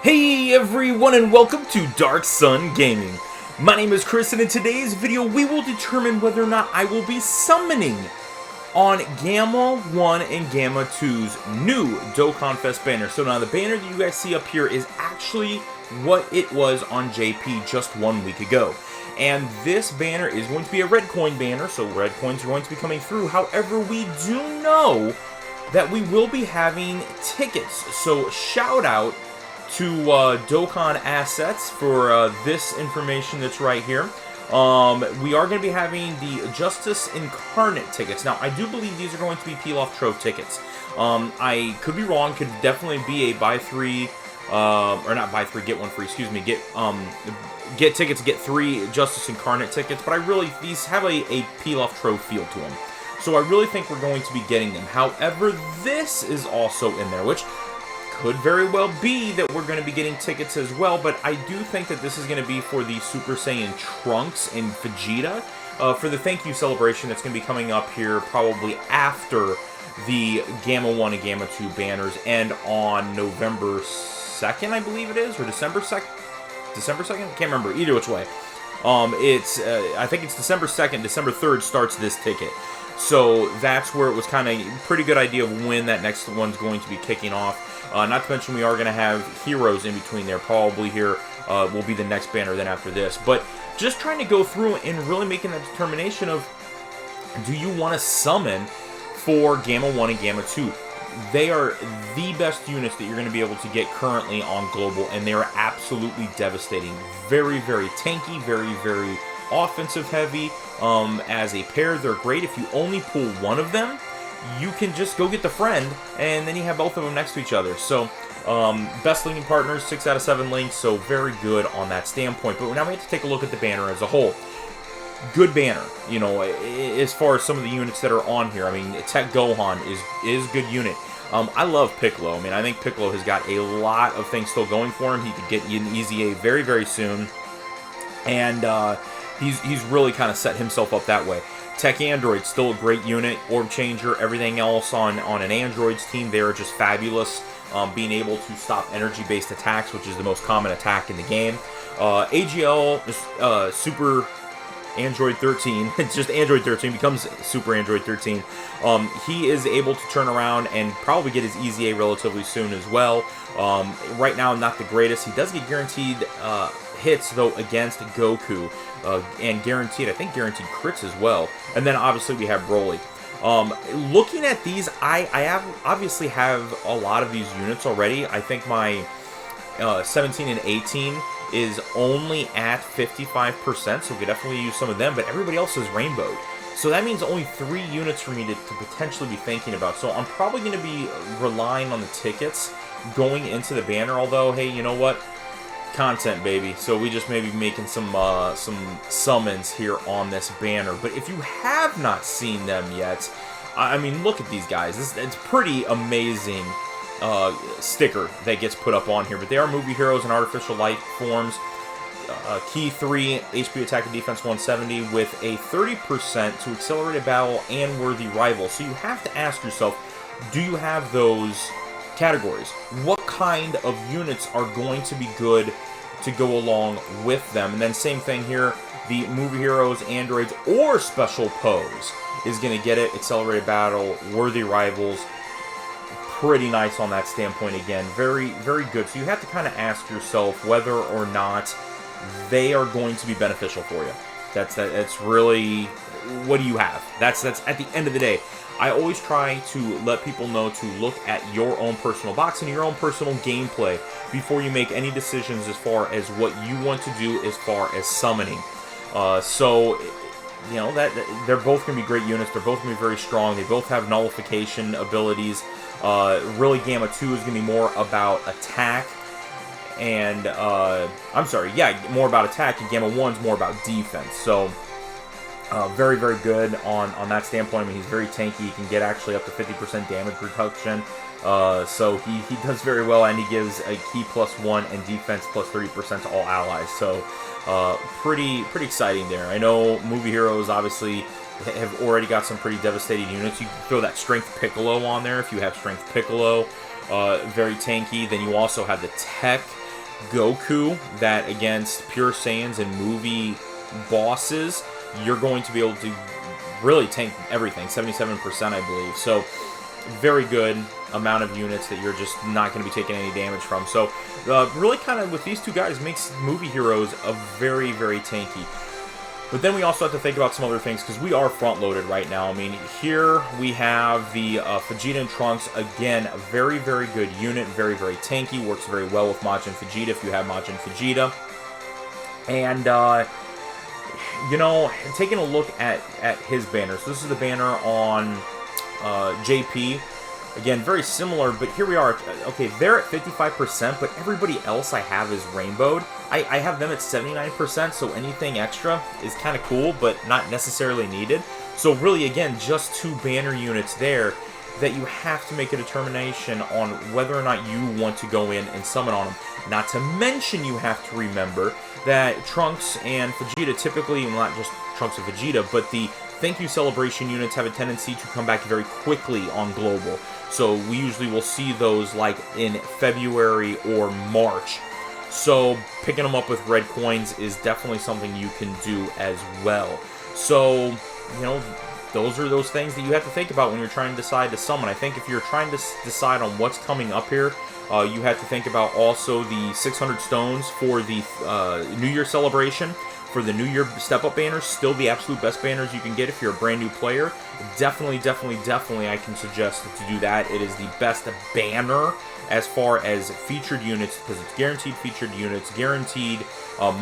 Hey everyone and welcome to Darkson Gaming. My name is Chris and in today's video we will determine whether or not I will be summoning on Gamma 1 and Gamma 2's new Dokkan Fest banner. So now the banner that you guys see up here is actually what it was on JP just 1 week ago. And this banner is going to be a red coin banner, so red coins are going to be coming through. However, we do know that we will be having tickets. So shout out to Dokkan Assets for this information that's right here. We are going to be having the Justice Incarnate tickets. Now, I do believe these are going to be Peel-Off Trove tickets. I could be wrong, could definitely be a buy three, or not buy three, get one free, excuse me, get tickets, get 3 Justice Incarnate tickets, but these have a Peel-Off Trove feel to them. So I really think we're going to be getting them. However, this is also in there, which could very well be that we're going to be getting tickets as well, but I do think that this is going to be for the Super Saiyan Trunks and Vegeta, for the thank you celebration that's going to be coming up here probably after the Gamma 1 and Gamma 2 banners end on November 2nd, I believe it is, or December 2nd? December 2nd? Can't remember, either which way. I think it's December 2nd, December 3rd starts this ticket. So that's where it was kind of a pretty good idea of when that next one's going to be kicking off. Not to mention we are going to have heroes in between there. Probably here will be the next banner then after this. But just trying to go through and really making that determination of, do you want to summon for Gamma 1 and Gamma 2? They are the best units that you're going to be able to get currently on Global, and they are absolutely devastating. Very, very tanky, very, very offensive heavy. As a pair, they're great. If you only pull one of them, you can just go get the friend, and then you have both of them next to each other. So, best linking partners, 6 out of 7 links, so very good on that standpoint. But now we have to take a look at the banner as a whole. Good banner, you know, as far as some of the units that are on here. I mean, Tech Gohan is a good unit. I love Piccolo. I mean, I think Piccolo has got a lot of things still going for him. He could get an easy A very, very soon. And, he's really kind of set himself up that way. Tech Android, still a great unit. Orb Changer, everything else on an Android's team, they're just fabulous. Being able to stop energy-based attacks, which is the most common attack in the game. AGL, Super Android 13, it's just Android 13, becomes Super Android 13. He is able to turn around and probably get his Easy A relatively soon as well. Right now, not the greatest. He does get guaranteed hits, though, against Goku, and guaranteed crits as well. And then, obviously, we have Broly. Looking at these, I obviously have a lot of these units already. I think my 17 and 18 is only at 55%, so we could definitely use some of them, but everybody else is rainbowed. So that means only 3 units for me to potentially be thinking about. So I'm probably going to be relying on the tickets going into the banner, although, hey, you know what? Content, baby. So we just may be making some summons here on this banner. But if you have not seen them yet, I mean, look at these guys. It's pretty amazing sticker that gets put up on here. But they are movie heroes in artificial light forms. Key 3, HP attack and defense 170 with a 30% to accelerated battle and worthy rival. So you have to ask yourself, do you have those categories? What kind of units are going to be good to go along with them? And then same thing here, the movie heroes, androids, or special pose is going to get it. Accelerated battle, worthy rivals, pretty nice on that standpoint again. Very, very good. So you have to kind of ask yourself whether or not they are going to be beneficial for you. That's really, what do you have? That's at the end of the day. I always try to let people know to look at your own personal box and your own personal gameplay before you make any decisions as far as what you want to do as far as summoning. So, you know, that they're both going to be great units. They're both going to be very strong. They both have nullification abilities. Really, Gamma 2 is going to be more about attack. And, more about attack. And Gamma 1 is more about defense. So, very, very good on that standpoint. I mean, he's very tanky. He can get actually up to 50% damage reduction. So he does very well, and he gives a key +1 and defense +30% to all allies. So pretty exciting there. I know movie heroes obviously have already got some pretty devastating units. You can throw that Strength Piccolo on there if you have Strength Piccolo. Very tanky. Then you also have the Tech Goku that against pure Saiyans and movie bosses, you're going to be able to really tank everything, 77% I believe. So very good amount of units that you're just not going to be taking any damage from. So really kind of with these two guys makes movie heroes a very, very tanky. But then we also have to think about some other things, because we are front-loaded right now. I mean, here we have the Vegeta and Trunks. Again, a very, very good unit. Very, very tanky. Works very well with Majin Vegeta if you have Majin Vegeta. And, you know, taking a look at his banner. So this is the banner on JP. Again, very similar, but here we are. Okay, they're at 55%, but everybody else I have is rainbowed. I have them at 79%, so anything extra is kind of cool, but not necessarily needed. So really, again, just two banner units there that you have to make a determination on whether or not you want to go in and summon on them. Not to mention, you have to remember that Trunks and Vegeta typically, well, not just Trunks and Vegeta, but the Thank You Celebration units have a tendency to come back very quickly on Global. So we usually will see those like in February or March. So picking them up with red coins is definitely something you can do as well. So, you know, those are those things that you have to think about when you're trying to decide to summon. I think if you're trying to decide on what's coming up here, you have to think about also the 600 stones for the New Year celebration. For the New Year step-up banners, still the absolute best banners you can get if you're a brand new player. Definitely I can suggest to do that. It is the best banner as far as featured units, because it's guaranteed featured units, guaranteed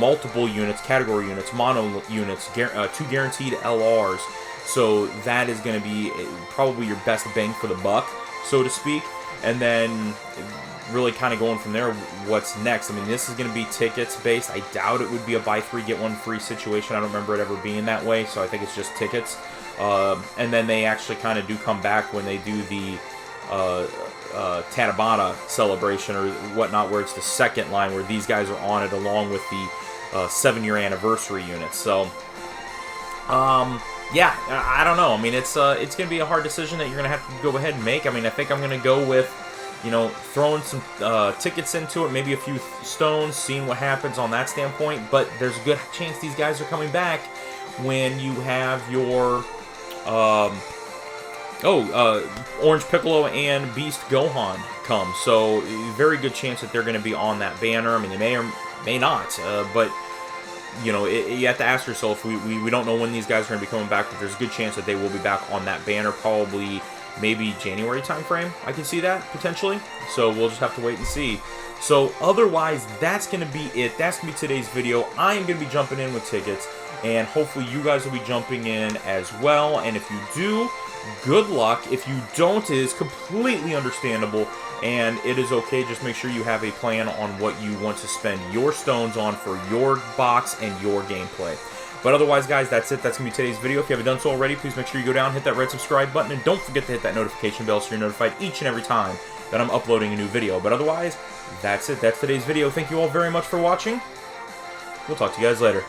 multiple units, category units, mono units, 2 guaranteed LRs. So that is going to be probably your best bang for the buck, so to speak. And then really kind of going from there, what's next? I mean, this is going to be tickets based. I doubt it would be a buy 3 get 1 free situation. I don't remember it ever being that way, so I think it's just tickets. And then they actually kind of do come back when they do the Tanabata celebration or whatnot, where it's the second line where these guys are on it along with the 7-year anniversary units. So yeah, I don't know. I mean, it's going to be a hard decision that you're going to have to go ahead and make. I mean, I think I'm going to go with, you know, throwing some tickets into it, maybe a few stones, seeing what happens on that standpoint. But there's a good chance these guys are coming back when you have your Orange Piccolo and Beast Gohan come. So very good chance that they're going to be on that banner. I mean, they may or may not, but you know, you have to ask yourself, we don't know when these guys are going to be coming back, but there's a good chance that they will be back on that banner, probably maybe January time frame. I can see that potentially, so we'll just have to wait and see. So otherwise, that's going to be it. That's going to be today's video. I am going to be jumping in with tickets, and hopefully you guys will be jumping in as well. And if you do, good luck. If you don't, it is completely understandable, and it is okay. Just make sure you have a plan on what you want to spend your stones on for your box and your gameplay. But otherwise, guys, that's it. That's going to be today's video. If you haven't done so already, please make sure you go down, hit that red subscribe button, and don't forget to hit that notification bell so you're notified each and every time that I'm uploading a new video. But otherwise, that's it. That's today's video. Thank you all very much for watching. We'll talk to you guys later.